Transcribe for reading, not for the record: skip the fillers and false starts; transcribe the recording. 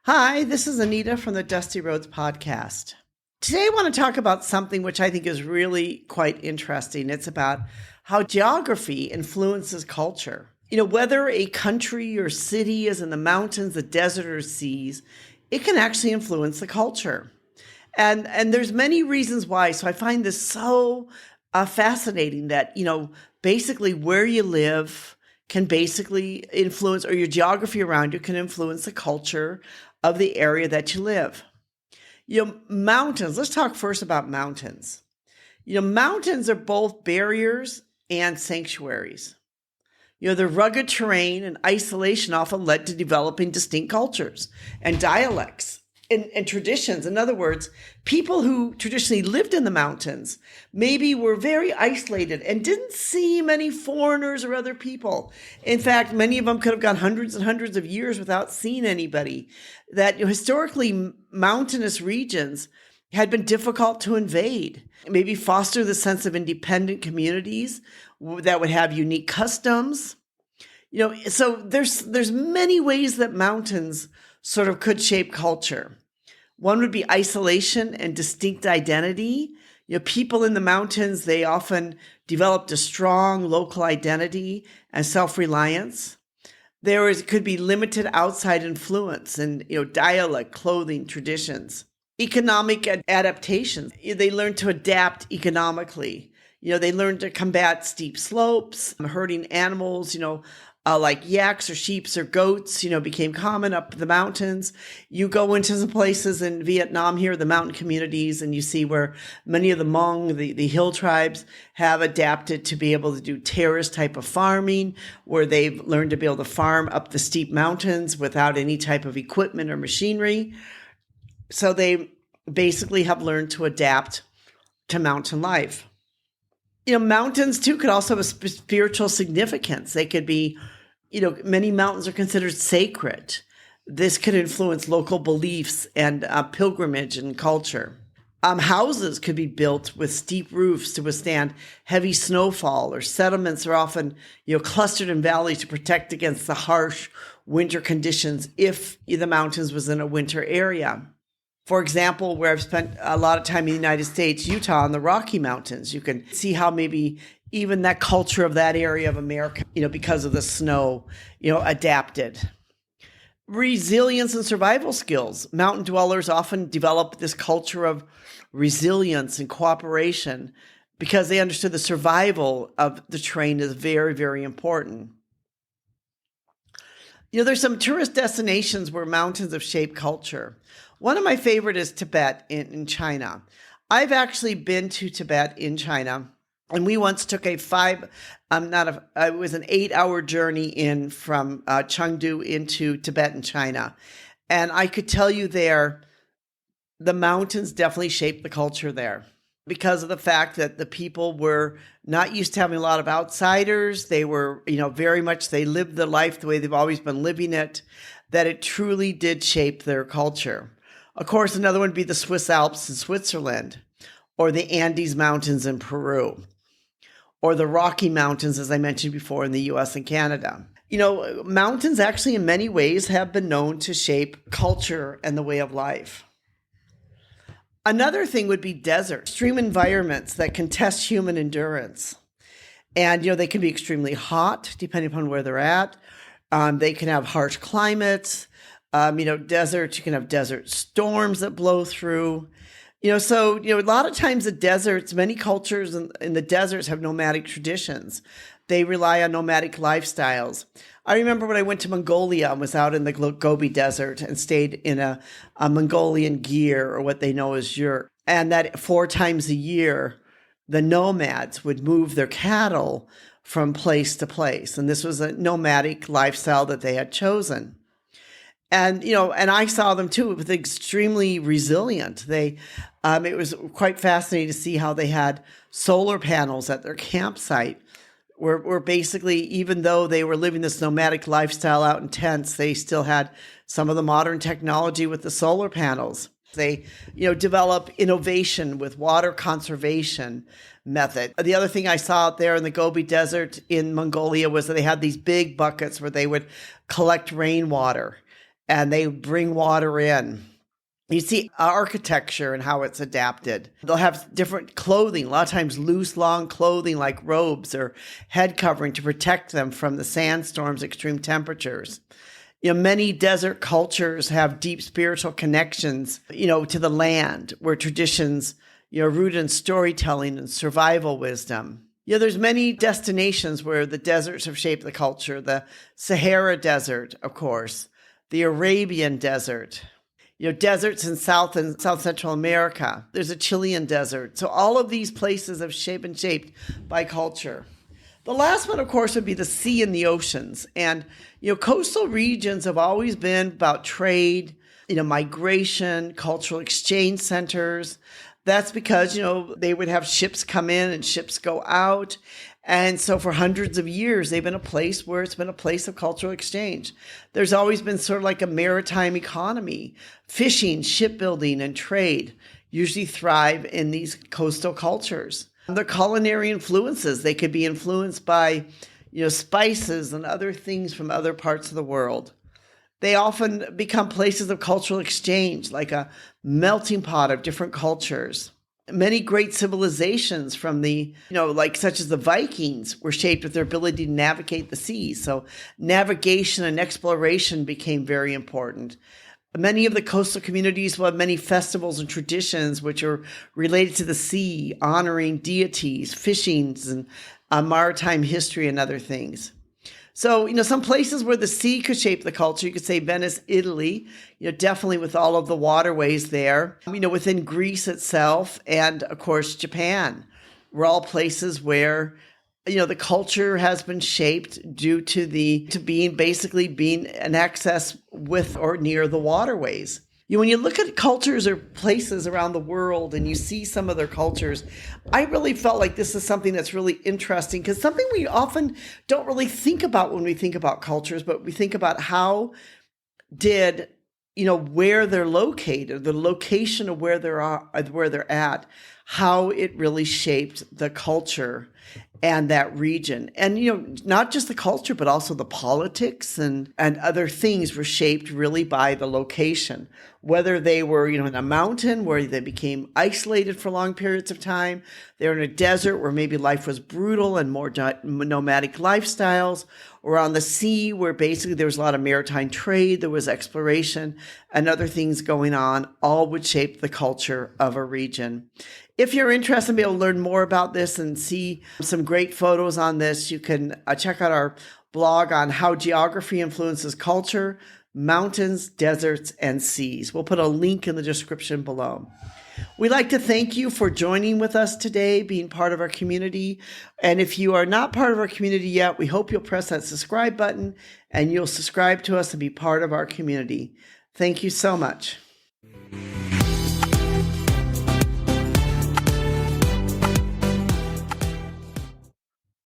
Hi, this is Anita from the Dusty Roads Podcast. Today, I want to talk about something which I think is really quite interesting. It's about how geography influences culture. Whether a country or city is in the mountains, the desert, or seas, it can actually influence the culture. And there's many reasons why. So I find this so fascinating that, basically where you live can basically influence, or your geography around you can influence the culture of the area that you live. Mountains, let's talk first about mountains. Mountains are both barriers and sanctuaries. Their rugged terrain and isolation often led to developing distinct cultures and dialects and traditions. In other words, people who traditionally lived in the mountains maybe were very isolated and didn't see many foreigners or other people. In fact, many of them could have gone hundreds and hundreds of years without seeing anybody. That historically, mountainous regions had been difficult to invade, maybe foster the sense of independent communities that would have unique customs. So there's many ways that mountains sort of could shape culture. One would be isolation and distinct identity. People in the mountains, they often developed a strong local identity and self-reliance. Could be limited outside influence and, dialect, clothing, traditions. Economic adaptations. They learned to adapt economically. They learned to combat steep slopes, herding animals, like yaks or sheep or goats, became common up the mountains. You go into some places in Vietnam here, the mountain communities, and you see where many of the Hmong, the hill tribes, have adapted to be able to do terrace type of farming, where they've learned to be able to farm up the steep mountains without any type of equipment or machinery. So they basically have learned to adapt to mountain life. Mountains too could also have a spiritual significance. They could be, many mountains are considered sacred. This could influence local beliefs and pilgrimage and culture. Houses could be built with steep roofs to withstand heavy snowfall, or settlements are often, clustered in valleys to protect against the harsh winter conditions if the mountains was in a winter area. For example, where I've spent a lot of time in the United States, Utah, in the Rocky Mountains, you can see how maybe even that culture of that area of America, because of the snow, adapted. Resilience and survival skills. Mountain dwellers often develop this culture of resilience and cooperation because they understood the survival of the terrain is very, very important. There's some tourist destinations where mountains have shaped culture. One of my favorite is Tibet in China. I've actually been to Tibet in China, and we once took it was an 8-hour journey from Chengdu into Tibet in China. And I could tell you there, the mountains definitely shaped the culture there because of the fact that the people were not used to having a lot of outsiders. They were, very much, they lived the life the way they've always been living it, that it truly did shape their culture. Of course, another one would be the Swiss Alps in Switzerland, or the Andes Mountains in Peru, or the Rocky Mountains, as I mentioned before, in the US and Canada. Mountains actually in many ways have been known to shape culture and the way of life. Another thing would be desert, extreme environments that can test human endurance. And, they can be extremely hot, depending upon where they're at. They can have harsh climates. Deserts, you can have desert storms that blow through. A lot of times the deserts, many cultures in the deserts have nomadic traditions. They rely on nomadic lifestyles. I remember when I went to Mongolia and was out in the Gobi Desert and stayed in a Mongolian gyr, or what they know as yurt. And that 4 times a year, the nomads would move their cattle from place to place. And this was a nomadic lifestyle that they had chosen. And, and I saw them too, with extremely resilient. It was quite fascinating to see how they had solar panels at their campsite, where basically, even though they were living this nomadic lifestyle out in tents, they still had some of the modern technology with the solar panels. They, develop innovation with water conservation method. The other thing I saw out there in the Gobi Desert in Mongolia was that they had these big buckets where they would collect rainwater. and they bring water in. You see architecture and how it's adapted. They'll have different clothing, a lot of times loose, long clothing like robes or head covering to protect them from the sandstorms, extreme temperatures. Many desert cultures have deep spiritual connections, to the land, where traditions, rooted in storytelling and survival wisdom. There's many destinations where the deserts have shaped the culture. The Sahara Desert, of course, the Arabian Desert, deserts in South and South Central America. There's a Chilean desert. So all of these places have been shaped by culture. The last one, of course, would be the sea and the oceans. And, coastal regions have always been about trade, migration, cultural exchange centers. That's because, they would have ships come in and ships go out. And so for hundreds of years, they've been a place where it's been a place of cultural exchange. There's always been sort of like a maritime economy. Fishing, shipbuilding, and trade usually thrive in these coastal cultures. The culinary influences, they could be influenced by, spices and other things from other parts of the world. They often become places of cultural exchange, like a melting pot of different cultures. Many great civilizations from such as the Vikings, were shaped with their ability to navigate the seas. So navigation and exploration became very important. Many of the coastal communities will have many festivals and traditions which are related to the sea, honoring deities, fishings, and maritime history and other things. So, some places where the sea could shape the culture, you could say Venice, Italy, definitely with all of the waterways there, within Greece itself, and of course, Japan, were all places where, the culture has been shaped due to being an access with or near the waterways. When you look at cultures or places around the world and you see some of their cultures, I really felt like this is something that's really interesting, because something we often don't really think about when we think about cultures, but we think about how did, where they're located, the location of where they're at, how it really shaped the culture and that region. And, not just the culture, but also the politics and other things were shaped really by the location. Whether they were, in a mountain where they became isolated for long periods of time, they were in a desert where maybe life was brutal and more nomadic lifestyles, or on the sea where basically there was a lot of maritime trade, there was exploration and other things going on, all would shape the culture of a region. If you're interested in being able to learn more about this and see some great photos on this, you can check out our blog on how geography influences culture, mountains, deserts, and seas. We'll put a link in the description below. We'd like to thank you for joining with us today, being part of our community. And if you are not part of our community yet, we hope you'll press that subscribe button and you'll subscribe to us and be part of our community. Thank you so much.